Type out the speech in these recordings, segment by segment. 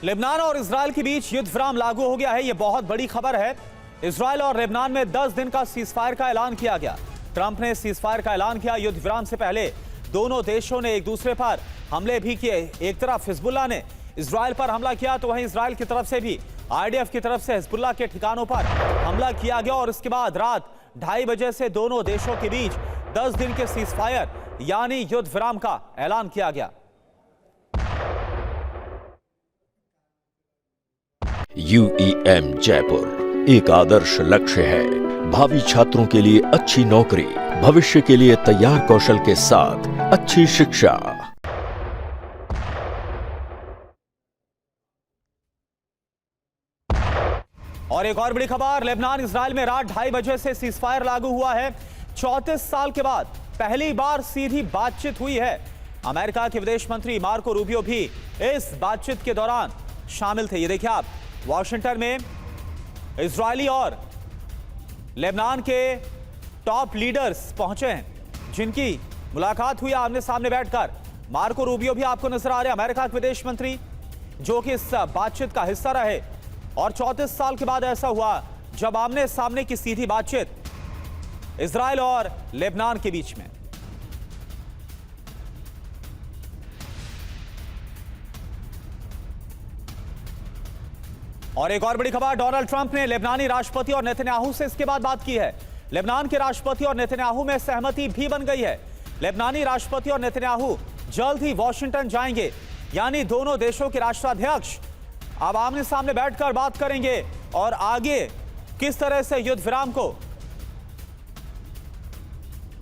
Lebanon और Israel के बीच युद्ध विराम लागू हो गया है। यह बहुत बड़ी खबर है। इजरायल और लेबनान में 10 दिन का सीजफायर का ऐलान किया गया। ट्रंप ने सीजफायर का ऐलान किया। युद्ध विराम से पहले दोनों देशों ने एक दूसरे पर हमले भी किए। एक तरफ हिजबुल्लाह ने इजरायल पर हमला किया तो वहीं इजरायल की तरफ से भी आईडीएफ की तरफ से हिजबुल्लाह के ठिकानों पर हमला किया गया और इसके बाद रात 2:30 बजे से दोनों देशों के बीच 10 दिन के सीजफायर यानी युद्ध विराम का ऐलान किया गया। UEM जयपुर एक आदर्श लक्ष्य है। भावी छात्रों के लिए अच्छी नौकरी, भविष्य के लिए तैयार कौशल के साथ अच्छी शिक्षा। और एक और बड़ी खबर, लेबनान इजरायल में रात 2:30 बजे से सीजफायर लागू हुआ है। 34 साल के बाद पहली बार सीधी बातचीत हुई है। अमेरिका के विदेश मंत्री मार्को रूबियो भी इस बातचीत के दौरान शामिल थे। ये देखिए आप, वॉशिंगटन में इजरायली और लेबनान के टॉप लीडर्स पहुंचे हैं जिनकी मुलाकात हुई आमने सामने बैठकर। मार्को रूबियो भी आपको नजर आ रहे हैं, अमेरिका के विदेश मंत्री, जो कि इस बातचीत का हिस्सा रहे। और 34 साल के बाद ऐसा हुआ जब आमने सामने की सीधी बातचीत इजरायल और लेबनान के बीच में। और एक और बड़ी खबर, डोनाल्ड ट्रंप ने लेबनानी राष्ट्रपति और नेतन्याहू से इसके बाद बात की है। लेबनान के राष्ट्रपति और नेतन्याहू में सहमति भी बन गई है। लेबनानी राष्ट्रपति और नेतन्याहू जल्द ही वॉशिंगटन जाएंगे, यानी दोनों देशों के राष्ट्राध्यक्ष अब आमने सामने बैठकर बात करेंगे और आगे किस तरह से युद्ध विराम को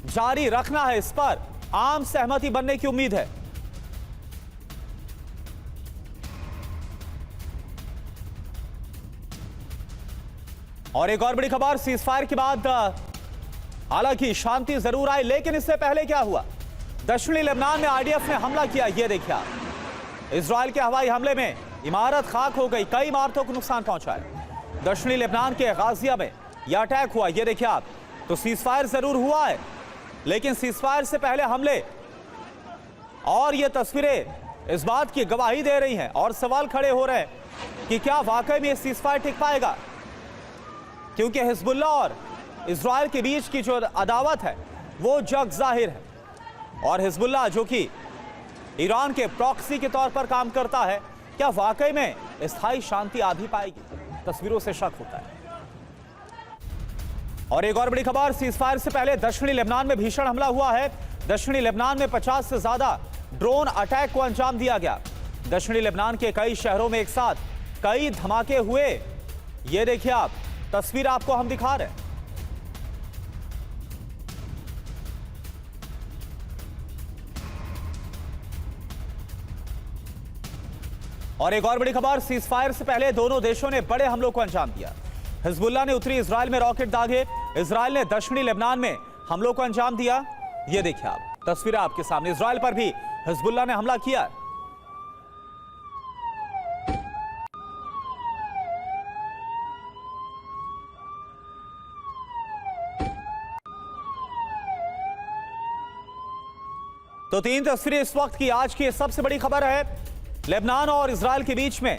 जारी रखना है, इस पर आम सहमति बनने की उम्मीद है। और एक और बड़ी खबर, सीजफायर के बाद हालांकि शांति जरूर आई, लेकिन इससे पहले क्या हुआ? दक्षिणी लेबनान में आईडीएफ ने हमला किया। यह देखिए आप, इजरायल के हवाई हमले में इमारत खाक हो गई, कई इमारतों को नुकसान पहुंचा है। दक्षिणी लेबनान के गाजिया में यह अटैक हुआ। यह देखिए आप, तो सीजफायर जरूर हुआ है, लेकिन सीजफायर से पहले हमले, और ये तस्वीरें इस बात की गवाही दे रही हैं और सवाल खड़े हो रहे हैं कि क्या वाकई में सीजफायर टिक पाएगा, क्योंकि हिजबुल्लाह और इजरायल के बीच की जो अदावत है वो जग जाहिर है। और हिजबुल्लाह जो कि ईरान के प्रॉक्सी के तौर पर काम करता है, क्या वाकई में स्थायी शांति आ भी पाएगी? तस्वीरों से शक होता है। और एक और बड़ी खबर, सीजफायर से पहले दक्षिणी लेबनान में भीषण हमला हुआ है। दक्षिणी लेबनान में 50 से ज्यादा ड्रोन अटैक को अंजाम दिया गया। दक्षिणी लेबनान के कई शहरों में एक साथ कई धमाके हुए। ये देखिए आप, तस्वीर आपको हम दिखा रहे हैं। और एक और बड़ी खबर, सीजफायर से पहले दोनों देशों ने बड़े हमलों को अंजाम दिया। हिजबुल्लाह ने उत्तरी इजरायल में रॉकेट दागे, इजरायल ने दक्षिणी लेबनान में हमलों को अंजाम दिया। ये देखिए आप, तस्वीरें आपके सामने, इजरायल पर भी हिजबुल्लाह ने हमला किया। तो 3 तस्वीरें इस वक्त की आज की सबसे बड़ी खबर है। लेबनान और इजरायल के बीच में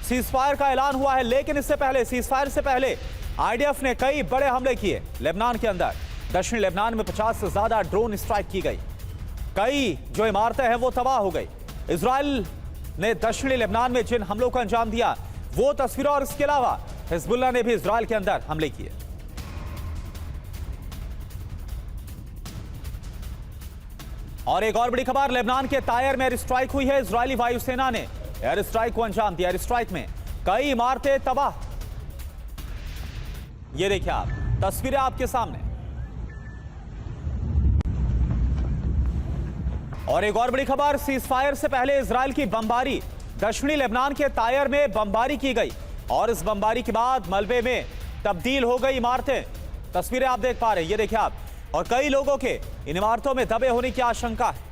सीजफायर का ऐलान हुआ है, लेकिन इससे पहले, सीजफायर से पहले आईडीएफ ने कई बड़े हमले किए लेबनान के अंदर। दक्षिणी लेबनान में 50 से ज्यादा ड्रोन स्ट्राइक की गई, कई जो इमारतें हैं वो तबाह हो गई। इजरायल ने दक्षिणी लेबनान में जिन हमलों को अंजाम दिया वो तस्वीरों, और इसके अलावा हिजबुल्लाह ने भी इजरायल के अंदर हमले किए। और एक और बड़ी खबर, लेबनान के तायर में एयर स्ट्राइक हुई है। इजरायली वायुसेना ने एयर स्ट्राइक को अंजाम दिया। एयर स्ट्राइक में कई इमारतें तबाह। ये देखिए आप, तस्वीरें आपके सामने। और एक और बड़ी खबर, सीजफायर से पहले इजरायल की बमबारी, दक्षिणी लेबनान के तायर में बमबारी की गई और इस बमबारी के बाद मलबे में तब्दील हो गई इमारतें। तस्वीरें आप देख पा रहे हैं, ये देखिए आप, और कई लोगों के इन इमारतों में दबे होने की आशंका है।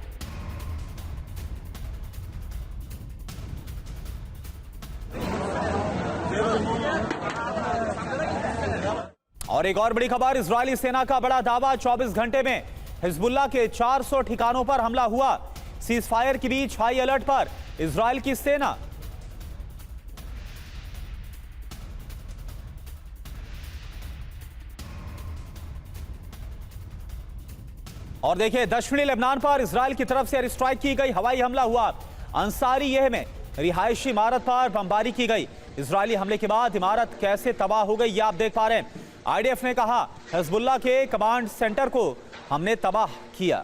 और एक और बड़ी खबर, इजरायली सेना का बड़ा दावा, 24 घंटे में हिजबुल्लाह के 400 ठिकानों पर हमला हुआ। सीजफायर के बीच हाई अलर्ट पर इजरायल की सेना। और देखिए दक्षिणी लेबनान पर इजराइल की तरफ से एयर स्ट्राइक की गई, हवाई हमला हुआ। अंसारी यह में रिहायशी इमारत पर बमबारी की गई। इजरायली हमले के बाद इमारत कैसे तबाह हो गई, ये आप देख पा रहे हैं। आईडीएफ ने कहा हिजबुल्लाह के कमांड सेंटर को हमने तबाह किया।